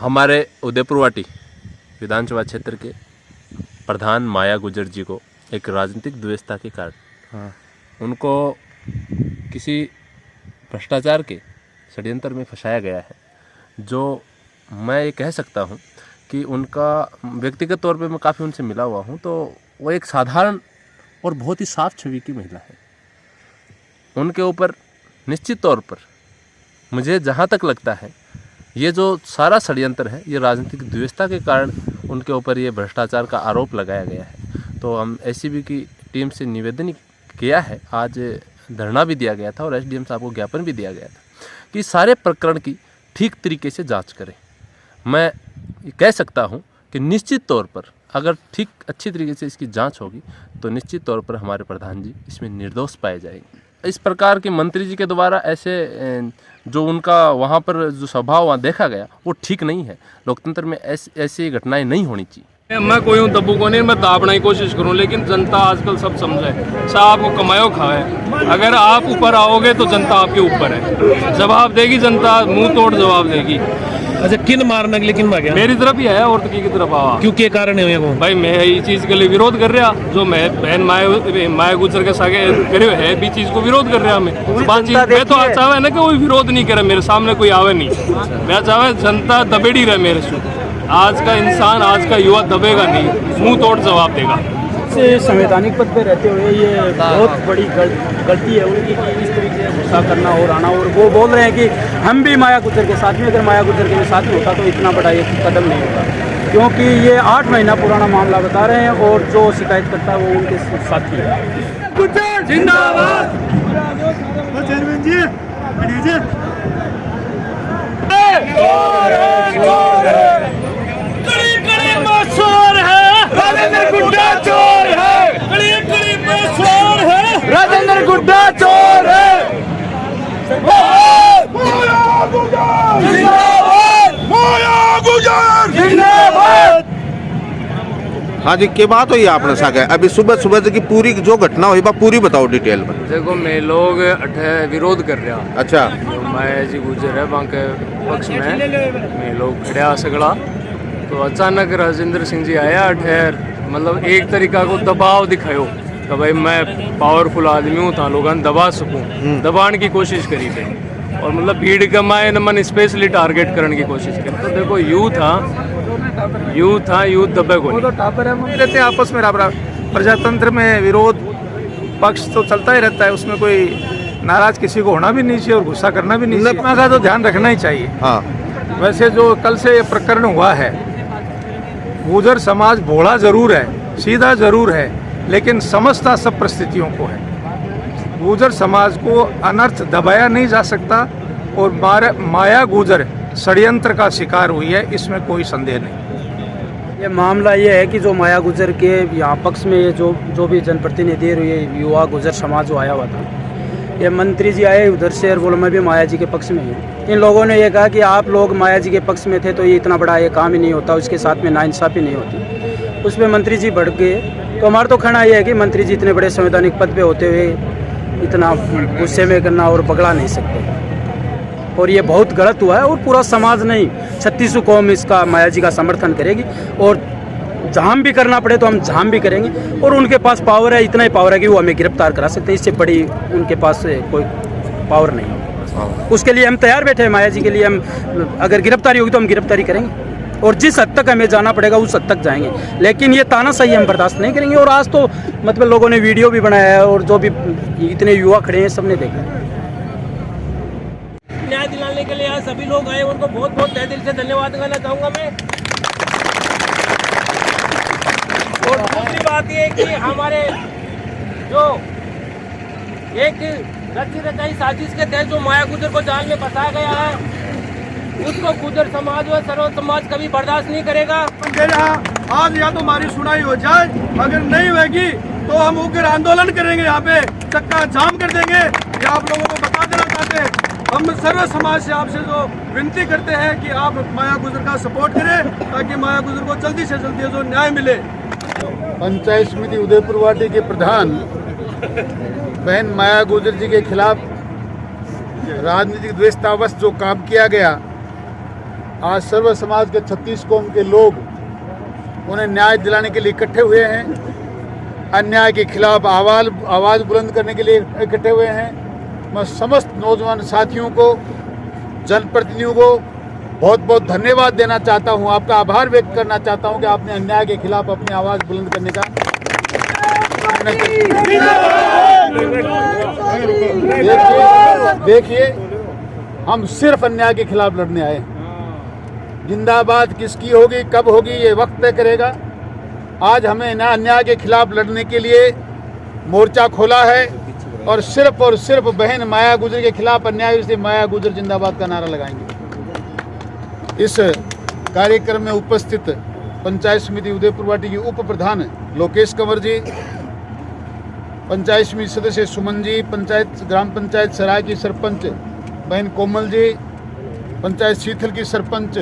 हमारे उदयपुरवाटी विधानसभा क्षेत्र के प्रधान माया गुजर जी को एक राजनीतिक द्वेषता के कारण उनको किसी भ्रष्टाचार के षड्यंत्र में फंसाया गया है, जो मैं ये कह सकता हूँ कि उनका व्यक्तिगत तौर पे मैं काफ़ी उनसे मिला हुआ हूँ, तो वो एक साधारण और बहुत ही साफ छवि की महिला है। उनके ऊपर निश्चित तौर पर मुझे जहाँ तक लगता है ये जो सारा षड्यंत्र है ये राजनीतिक द्वेषता के कारण उनके ऊपर ये भ्रष्टाचार का आरोप लगाया गया है। तो हम एसीबी की टीम से निवेदन किया है, आज धरना भी दिया गया था और एसडीएम साहब को ज्ञापन भी दिया गया था कि सारे प्रकरण की ठीक तरीके से जांच करें। मैं ये कह सकता हूं कि निश्चित तौर पर अगर ठीक अच्छी तरीके से इसकी जांच होगी तो निश्चित तौर पर हमारे प्रधान जी इसमें निर्दोष पाए जाएंगे। इस प्रकार के मंत्री जी के द्वारा ऐसे जो उनका वहाँ पर जो स्वभाव वहाँ देखा गया वो ठीक नहीं है। लोकतंत्र में ऐसी घटनाएं नहीं होनी चाहिए। मैं कोई हूँ दब्बू को नहीं, मैं दाबना की कोशिश करूँ, लेकिन जनता आजकल सब समझे, साहब को कमायो खाए। अगर आप ऊपर आओगे तो जनता आपके ऊपर है, जवाब देगी जनता, मुंह तोड़ जवाब देगी। अच्छा, किन मारना के लिए किन भाग्या? मेरी तरफ ही है और की तरफ आवा। क्यों, के कारण है वो? भाई मैं ये चीज के लिए विरोध कर रहा, जो मैं बहन माया गुजर के सागे करे है भी चीज को विरोध कर रहा। मैं तो चाहे ना कि कोई विरोध नहीं करे, मेरे सामने कोई आवे नहीं। मैं चाहे जनता दबेड़ी रहे मेरे से। आज का इंसान, आज का युवा दबेगा नहीं, मुंह तोड़ जवाब देगा। से संवैधानिक पद पे रहते हुए ये बहुत बड़ी गलती है उनकी कि इस तरीके से गुस्सा करना और आना। और वो बोल रहे हैं कि हम भी माया गुजर के साथ में, अगर माया गुजर के साथ में होता तो इतना बड़ा ये कदम नहीं होता, क्योंकि ये 8 महीना पुराना मामला बता रहे हैं और जो शिकायत करता है वो उनके साथी है। गुजर जिंदाबाद। चेयरमैन जी राजेंद्र गुड्डा चोर है, राजेंद्र गुड्डा चोर है। हाँ जी, क्या बात हुई आपने सागे? अभी सुबह सुबह की पूरी जो घटना हुई बा पूरी बताओ डिटेल में। देखो मैं लोग विरोध कर रहा। अच्छा, माया जी गुजर है वहाँ के पक्ष में मैं लोग खड़ा सगड़ा, तो अचानक राजेंद्र सिंह जी आया ठहर, मतलब एक तरीका को दबाव दिखायो कि भाई मैं पावरफुल आदमी हूँ, था लोगों ने दबा सकूँ, दबाने की कोशिश करी थे। और मतलब भीड़ कमाए न मन स्पेशली टारगेट करने की कोशिश करी। तो देखो यूथ दबे को रहते हैं आपस में। प्रजातंत्र में विरोध पक्ष तो चलता ही रहता है, उसमें कोई नाराज किसी को होना भी नहीं चाहिए और गुस्सा करना भी नहीं चाहिए। का तो ध्यान रखना ही चाहिए। हाँ, वैसे जो कल से ये प्रकरण हुआ है, गुजर समाज भोला जरूर है, सीधा जरूर है, लेकिन समझता सब परिस्थितियों को है। गुजर समाज को अनर्थ दबाया नहीं जा सकता और माया गुजर षड्यंत्र का शिकार हुई है, इसमें कोई संदेह नहीं। ये मामला ये है कि जो माया गुजर के यहाँ पक्ष में ये जो भी जनप्रतिनिधि युवा गुजर समाज जो आया हुआ था, ये मंत्री जी आए उधर से और बोलो मैं भी माया जी के पक्ष में हूँ। इन लोगों ने ये कहा कि आप लोग माया जी के पक्ष में थे तो ये इतना बड़ा ये काम ही नहीं होता, उसके साथ में नाइंसाफ़ी नहीं होती। उस पर मंत्री जी भड़क गए। तो हमारा तो कहना ये है कि मंत्री जी इतने बड़े संवैधानिक पद पे होते हुए इतना गुस्से में करना और पकड़ा नहीं सकते, और ये बहुत गलत हुआ है। और पूरा समाज नहीं, 36 कौम इसका माया जी का समर्थन करेगी और जाम भी करना पड़े तो हम जाम भी करेंगे। और उनके पास पावर है, इतना ही पावर है कि वो हमें गिरफ्तार करा सकते हैं, इससे बड़ी उनके पास कोई पावर नहीं है। उसके लिए हम तैयार बैठे हैं, माया जी के लिए हम अगर गिरफ्तारी होगी तो हम गिरफ्तारी करेंगे और जिस हद तक हमें जाना पड़ेगा उस हद तक जाएंगे, लेकिन ये तानाशाही हम बर्दाश्त नहीं करेंगे। और आज तो मतलब लोगों ने वीडियो भी बनाया है और जो भी इतने युवा खड़े हैं सबने देखा। न्याय दिलाने के लिए आज सभी लोग आए, उनको बहुत बहुत तहे दिल से धन्यवाद करना चाहूँगा मैं। और दूसरी बात ये कि हमारे जो एक रची रचाई साजिश के तहत जो माया गुजर को जाल में फंसाया गया है, उसको गुजर समाज और सर्व समाज कभी बर्दाश्त नहीं करेगा। आज या तो हमारी सुनाई हो जाए, अगर नहीं होगी तो हम उग्र आंदोलन करेंगे, यहाँ पे चक्का जाम कर देंगे। ये आप लोगों को बता देना चाहते हैं। हम सर्व समाज से आपसे जो विनती करते हैं कि आप माया गुजर का सपोर्ट करें ताकि माया गुजर को जल्दी से जल्दी जो न्याय मिले। पंचायत समिति उदयपुरवाटी के प्रधान बहन माया गुजर जी के खिलाफ राजनीतिक द्वेषतावश जो काम किया गया आज सर्व समाज के 36 कौम के लोग उन्हें न्याय दिलाने के लिए इकट्ठे हुए हैं, अन्याय के खिलाफ आवाज़ बुलंद करने के लिए इकट्ठे हुए हैं। मैं समस्त नौजवान साथियों को, जनप्रतिनिधियों को बहुत बहुत धन्यवाद देना चाहता हूं, आपका आभार व्यक्त करना चाहता हूं कि आपने अन्याय के खिलाफ अपनी आवाज़ बुलंद करने का देखिए, हम सिर्फ अन्याय के खिलाफ लड़ने आए हैं। जिंदाबाद किसकी होगी, कब होगी, ये वक्त तय करेगा। आज हमें अन्याय के खिलाफ लड़ने के लिए मोर्चा खोला है और सिर्फ बहन माया गुजर के खिलाफ अन्याय से माया गुजर जिंदाबाद का नारा लगाएंगे। इस कार्यक्रम में उपस्थित पंचायत समिति उदयपुर वाटी की उप प्रधान लोकेश कंवर जी, पंचायत समिति सदस्य सुमन जी, ग्राम पंचायत सराय की सरपंच बहन कोमल जी, पंचायत शीतल की सरपंच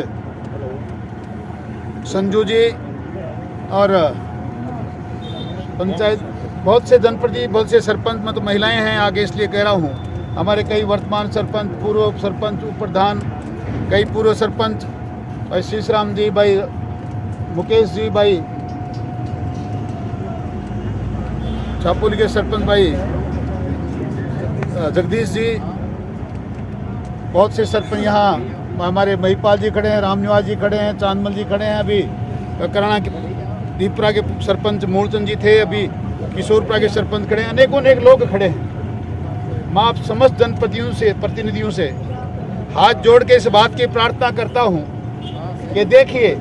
संजू जी और पंचायत बहुत से जनप्रतिनिधि, बहुत से सरपंच, मतलब महिलाएं हैं आगे इसलिए कह रहा हूँ। हमारे कई वर्तमान सरपंच, पूर्व सरपंच, उप प्रधान, कई पूर्व सरपंच, भाई शीशराम जी, भाई मुकेश जी, भाई छापुल के सरपंच भाई जगदीश जी, बहुत से सरपंच यहाँ हमारे महिपाल जी खड़े हैं, रामनिवास जी खड़े हैं, चांदमल जी खड़े हैं, अभी कराना के दीपरा के सरपंच मूलचंद जी थे, अभी किशोरपुरा के सरपंच खड़े हैं, अनेक लोग खड़े हैं। मैं आप समस्त जनप्रतिनिधियों से हाथ जोड़ के इस बात की प्रार्थना करता हूं कि देखिए,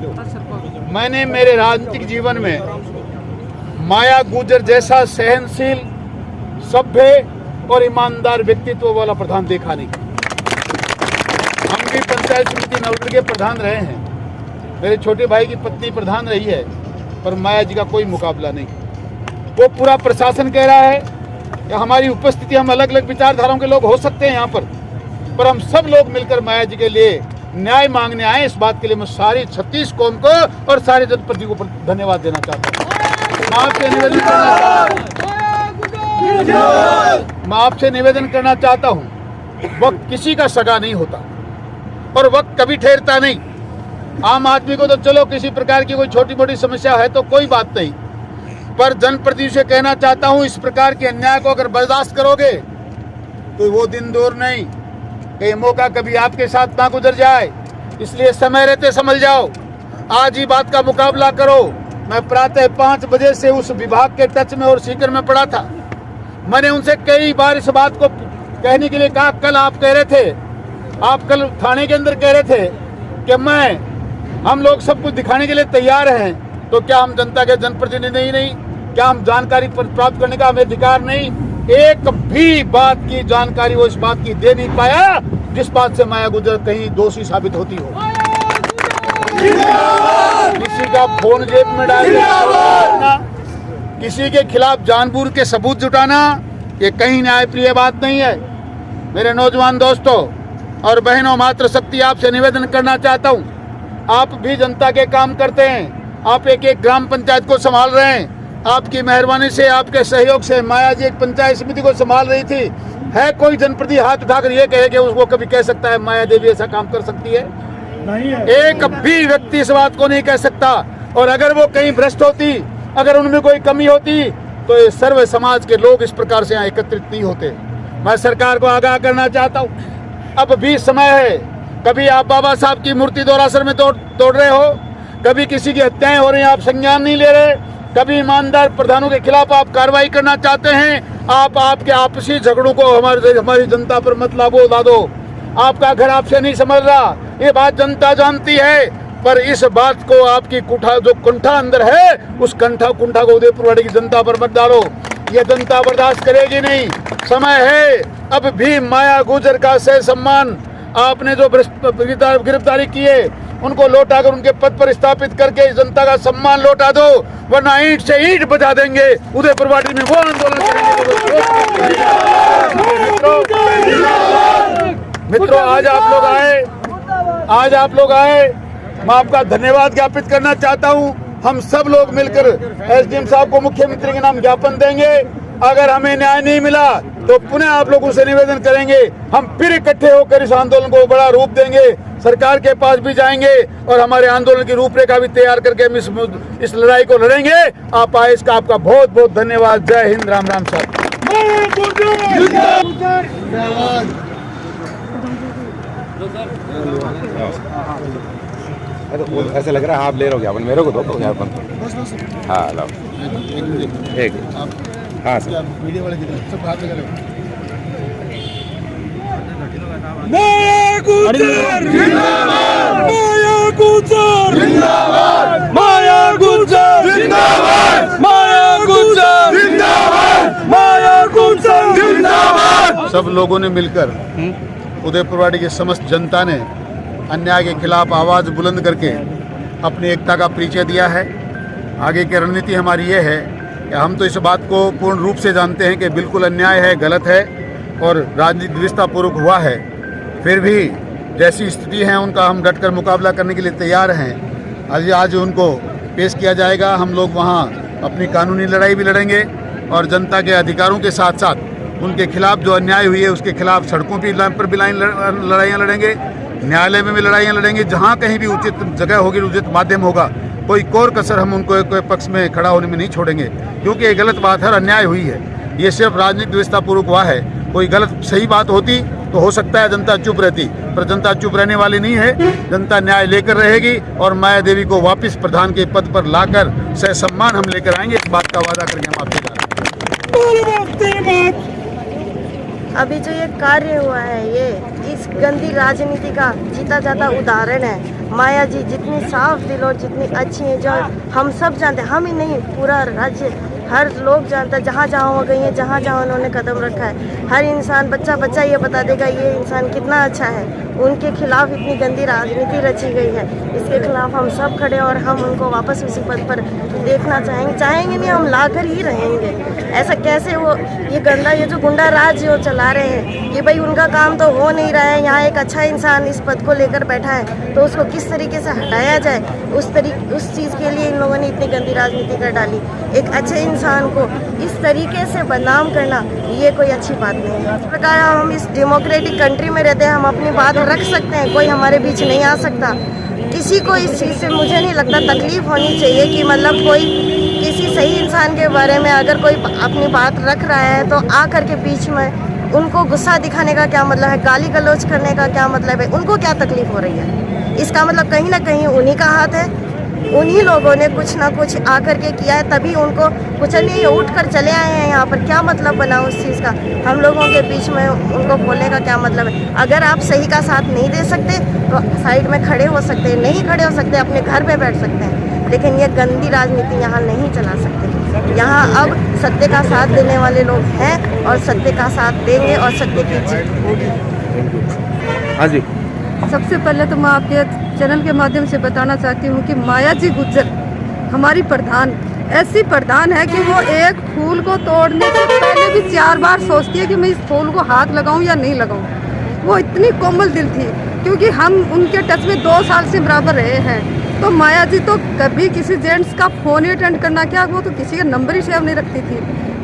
मैंने मेरे राजनीतिक जीवन में माया गुजर जैसा सहनशील, सभ्य और ईमानदार व्यक्तित्व वाला प्रधान देखा नहीं। हम भी पंचायत समिति नवगढ़ के प्रधान रहे हैं, मेरे छोटे भाई की पत्नी प्रधान रही है, पर माया जी का कोई मुकाबला नहीं। वो पूरा प्रशासन कह रहा है कि हमारी उपस्थिति, हम अलग अलग विचारधाराओं के लोग हो सकते हैं यहाँ पर हम सब लोग मिलकर माया जी के लिए न्याय मांगने आए। इस बात के लिए मैं सारी 36 कौम को और सारे जनप्रतिनिधियों को धन्यवाद देना चाहता हूँ। मैं आपसे निवेदन करना चाहता हूँ, वक्त किसी का सगा नहीं होता और वक्त कभी ठहरता नहीं। आम आदमी को तो चलो किसी प्रकार की कोई छोटी मोटी समस्या है तो कोई बात नहीं, पर जनप्रतिनिधि से कहना चाहता हूं, इस प्रकार के अन्याय को अगर बर्दाश्त करोगे तो वो दिन दूर नहीं कि मौका कभी आपके साथ ना गुजर जाए। इसलिए समय रहते संभल जाओ, आज ही बात का मुकाबला करो। मैं प्रातः 5 बजे से उस विभाग के टच में और सीकर में पड़ा था। मैंने उनसे कई बार इस बात को कहने के लिए कहा। कल आप कह रहे थे, आप कल थाने के अंदर कह रहे थे कि हम लोग सब कुछ दिखाने के लिए तैयार हैं, तो क्या हम जनता के जनप्रतिनिधि नहीं? क्या हम जानकारी प्राप्त करने का हमें अधिकार नहीं? एक भी बात की जानकारी वो इस बात की दे नहीं पाया जिस बात से माया गुजर कहीं दोषी साबित होती हो। किसी का फोन जेब में डालना, किसी के खिलाफ जानबूझ के सबूत जुटाना, ये कहीं न्यायप्रिय बात नहीं है। मेरे नौजवान दोस्तों और बहनों, मातृ शक्ति, आपसे निवेदन करना चाहता हूँ, आप भी जनता के काम करते हैं, आप एक ग्राम पंचायत को संभाल रहे हैं। आपकी मेहरबानी से, आपके सहयोग से माया जी एक पंचायत समिति को संभाल रही थी। है कोई जनप्रतिनिधि हाथ उठाकर ये कहे कि उसको कभी कह सकता है माया देवी ऐसा काम कर सकती है? नहीं है। एक भी व्यक्ति इस बात को नहीं कह सकता। और अगर वो कहीं भ्रष्ट होती, अगर उनमें कोई कमी होती, तो ये सर्व समाज के लोग इस प्रकार से यहाँ एकत्रित नहीं होते। मैं सरकार को आगाह करना चाहता हूँ, अब भी समय है। कभी आप बाबा साहब की मूर्ति दोरासर में तोड़ रहे हो, कभी किसी की हत्याएं हो रही हैं, आप संज्ञान नहीं ले रहे, कभी ईमानदार प्रधानों के खिलाफ आप कार्रवाई करना चाहते हैं। आप आपके आपसी झगड़ों को हमारी जनता पर मत ला दो। आपका घर आपसे नहीं संभल रहा, ये बात जनता जानती है, पर इस बात को आपकी जो कुंठा अंदर है, उस कुंठा को उदयपुर वाटी की जनता पर मत डालो। ये जनता बर्दाश्त करेगी नहीं। समय है, अब भी माया गुजर का सह सम्मान, आपने जो गिरफ्तारी की है उनको लौटा कर उनके पद पर स्थापित करके जनता का सम्मान लौटा दो, वरना ईंट से ईंट बजा देंगे। उदयपुर वाटी में वो आंदोलन करेंगे। मित्रों, आज आप लोग आए, मैं आपका धन्यवाद ज्ञापित करना चाहता हूं। हम सब लोग मिलकर एसडीएम साहब को मुख्यमंत्री के नाम ज्ञापन देंगे। अगर हमें न्याय नहीं मिला तो पुनः आप लोगों से निवेदन करेंगे, हम फिर इकट्ठे होकर इस आंदोलन को बड़ा रूप देंगे। सरकार के पास भी जाएंगे और हमारे आंदोलन की रूपरेखा भी तैयार करके हम इस लड़ाई को लड़ेंगे। आप आए, इसका आपका बहुत बहुत धन्यवाद। जय हिंद, राम राम साहब। ऐसा लग रहा है आप ले रहे हो, मेरे को दो तो यार। हाँ लो, ठीक है। हाँ सर, मीडिया वाले सब हाथ लगा रहे माया गुजर जिंदाबाद, माया गुजर जिंदाबाद, माया गुजर जिंदाबाद, माया गुजर जिंदाबाद, माया गुजर जिंदाबाद। सब लोगों ने मिलकर उदयपुरवाड़ी की समस्त जनता ने अन्याय के खिलाफ आवाज़ बुलंद करके अपनी एकता का परिचय दिया है। आगे की रणनीति हमारी ये है कि हम तो इस बात को पूर्ण रूप से जानते हैं कि बिल्कुल अन्याय है, गलत है और राजनीतिक द्विष्टापूर्वक हुआ है। फिर भी जैसी स्थिति है उनका हम डटकर मुकाबला करने के लिए तैयार हैं। आज उनको पेश किया जाएगा। हम लोग वहाँ अपनी कानूनी लड़ाई भी लड़ेंगे और जनता के अधिकारों के साथ साथ उनके खिलाफ जो अन्याय हुई है उसके खिलाफ सड़कों पर भी लड़ाइयाँ लड़ेंगे, न्यायालय में भी लड़ाइयाँ लड़ेंगे। जहाँ कहीं भी उचित जगह होगी, उचित माध्यम होगा, कोई कोर कसर हम उनको एक पक्ष में खड़ा होने में नहीं छोड़ेंगे, क्योंकि ये गलत बात है, अन्याय हुई है। ये सिर्फ राजनीतिक द्वेषतापूर्वक हुआ है। कोई गलत सही बात होती तो हो सकता है जनता चुप रहती, पर जनता चुप रहने वाली नहीं है। जनता न्याय लेकर रहेगी और माया देवी को वापस प्रधान के पद पर लाकर सह सम्मान हम लेकर आएंगे। इस बात का वादा करके हम आपसे जा रहे हैं। अभी जो ये कार्य हुआ है, ये इस गंदी राजनीति का जीता जाता उदाहरण है। माया जी जितनी साफ दिल और जितनी अच्छी है, जो हम सब जानते हैं, हम ही नहीं पूरा राज्य, हर लोग जानता है। जहाँ जहाँ वो गई है, जहाँ जहाँ उन्होंने कदम रखा है, हर इंसान बच्चा बच्चा ये बता देगा ये इंसान कितना अच्छा है। उनके खिलाफ इतनी गंदी राजनीति रची गई है, इसके खिलाफ हम सब खड़े और हम उनको वापस उसी पद पर देखना चाहेंगे नहीं, हम लाकर ही रहेंगे। ऐसा कैसे वो ये गंदा, ये जो गुंडा राज जो चला रहे हैं, ये भाई उनका काम तो हो नहीं रहा है। यहाँ एक अच्छा इंसान इस पद को लेकर बैठा है तो उसको किस तरीके से हटाया जाए, उस चीज़ के लिए इन लोगों ने इतनी गंदी राजनीति कर डाली। एक अच्छे इंसान को इस तरीके से बदनाम करना, ये कोई अच्छी बात नहीं है। इस प्रकार हम इस डेमोक्रेटिक कंट्री में रहते हैं, हम अपनी बात रख सकते हैं, कोई हमारे बीच नहीं आ सकता। किसी को इस चीज़ से मुझे नहीं लगता तकलीफ होनी चाहिए कि मतलब कोई किसी सही इंसान के बारे में अगर कोई अपनी बात रख रहा है तो आ करके बीच में उनको गुस्सा दिखाने का क्या मतलब है, गाली गलौज करने का क्या मतलब है, उनको क्या तकलीफ हो रही है। इसका मतलब कहीं ना कहीं उन्हीं का हाथ है, उन्हीं लोगों ने कुछ ना कुछ आकर के किया है, तभी उनको कुचलने उठ कर चले आए हैं यहाँ पर। क्या मतलब बना उस चीज़ का, हम लोगों के बीच में उनको बोलने का क्या मतलब है। अगर आप सही का साथ नहीं दे सकते तो साइड में खड़े हो सकते हैं, नहीं खड़े हो सकते अपने घर पे बैठ सकते हैं, लेकिन ये गंदी राजनीति यहाँ नहीं चला सकते। यहाँ अब सत्य का साथ देने वाले लोग हैं और सत्य का साथ देंगे और सत्य की जीत होगी। हाँ जी, सबसे पहले तो मैं आपके चैनल के माध्यम से बताना चाहती हूँ कि माया जी गुज्जर हमारी प्रधान ऐसी प्रधान है कि वो एक फूल को तोड़ने से पहले भी 4 बार सोचती है कि मैं इस फूल को हाथ लगाऊं या नहीं लगाऊं। वो इतनी कोमल दिल थी, क्योंकि हम उनके टच में 2 साल से बराबर रहे हैं। तो माया जी तो कभी किसी जेंट्स का फ़ोन ही अटेंड करना, क्या वो तो किसी का नंबर ही सेव नहीं रखती थी।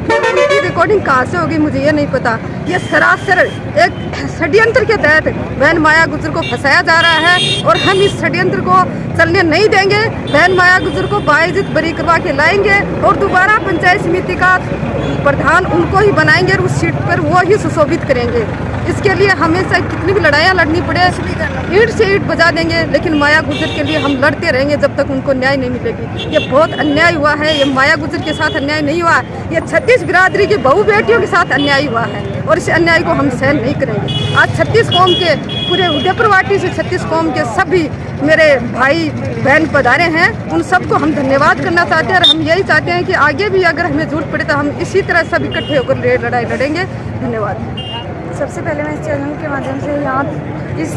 फिर उनकी रिकॉर्डिंग कहाँ से होगी मुझे ये नहीं पता। ये सरासर एक षड्यंत्र के तहत बहन माया गुजर को फंसाया जा रहा है और हम इस षड्यंत्र को चलने नहीं देंगे। बहन माया गुजर को बाइज्जत बरी करवा के लाएंगे और दोबारा पंचायत समिति का प्रधान उनको ही बनाएंगे और उस सीट पर वो ही सुशोभित करेंगे। इसके लिए हमेशा कितनी भी लड़ाइयाँ लड़नी पड़े, ईंट से ईंट बजा देंगे, लेकिन माया गुजर के लिए हम लड़ते रहेंगे जब तक उनको न्याय नहीं मिलेगी। ये बहुत अन्याय हुआ है, ये माया गुजर के साथ अन्याय नहीं हुआ, ये 36 बिरादरी की बहू बेटियों के साथ अन्याय हुआ है और इस अन्याय को हम सहन नहीं करेंगे। आज 36 कौम के पूरे उदयपुरवाटी से 36 कौम के सभी मेरे भाई बहन पधारे हैं, उन सबको हम धन्यवाद करना चाहते हैं और हम यही चाहते हैं कि आगे भी अगर हमें जरूरत पड़े तो हम इसी तरह सब इकट्ठे होकर लड़ाई लड़ेंगे। धन्यवाद। सबसे पहले मैं इस चैनल के माध्यम से यहाँ इस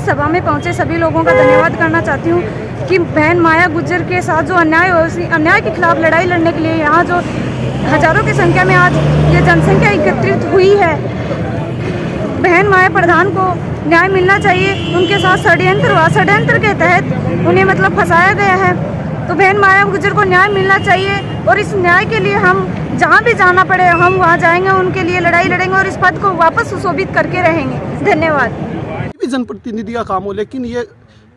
सभा में पहुँचे सभी लोगों का धन्यवाद करना चाहती हूँ कि बहन माया गुज्जर के साथ जो अन्याय हो, उसी अन्याय के खिलाफ लड़ाई लड़ने के लिए यहाँ जो हजारों की संख्या में आज ये जनसंख्या एकत्रित हुई है। बहन माया प्रधान को न्याय मिलना चाहिए, उनके साथ षड्यंत्र के तहत उन्हें मतलब फंसाया गया है, तो बहन माया गुज्जर को न्याय मिलना चाहिए और इस न्याय के लिए हम जहाँ भी जाना पड़े हम वहाँ जाएंगे, उनके लिए लड़ाई लड़ेंगे और इस पद को वापस सुशोभित करके रहेंगे। धन्यवाद। भी जनप्रतिनिधि का काम हो, लेकिन ये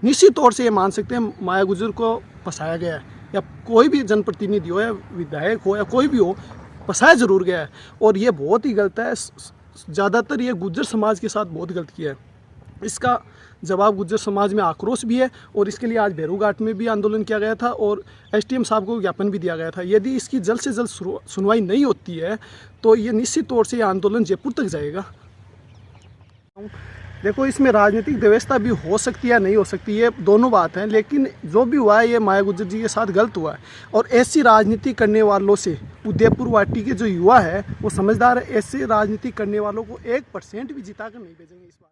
निश्चित तौर से ये मान सकते हैं माया गुजर को फंसाया गया है, या कोई भी जनप्रतिनिधि हो या विधायक हो या कोई भी हो, फंसाया ज़रूर गया है। और ये बहुत ही गलत है, ज़्यादातर ये गुज्जर समाज के साथ बहुत गलत किया है। इसका जवाब गुज्जर समाज में आक्रोश भी है, और इसके लिए आज भैरू घाट में भी आंदोलन किया गया था और SDM साहब को ज्ञापन भी दिया गया था। यदि इसकी जल्द से जल्द सुनवाई नहीं होती है तो ये निश्चित तौर से ये आंदोलन जयपुर तक जाएगा। देखो, इसमें राजनीतिक व्यवस्था भी हो सकती है, नहीं हो सकती, ये दोनों बात हैं, लेकिन जो भी हुआ है ये माया गुजर जी के साथ गलत हुआ है। और ऐसी राजनीति करने वालों से उदयपुर वाटी के जो युवा है वो समझदार है, ऐसे राजनीति करने वालों को 1% भी जिता कर नहीं भेजेंगे इस बार।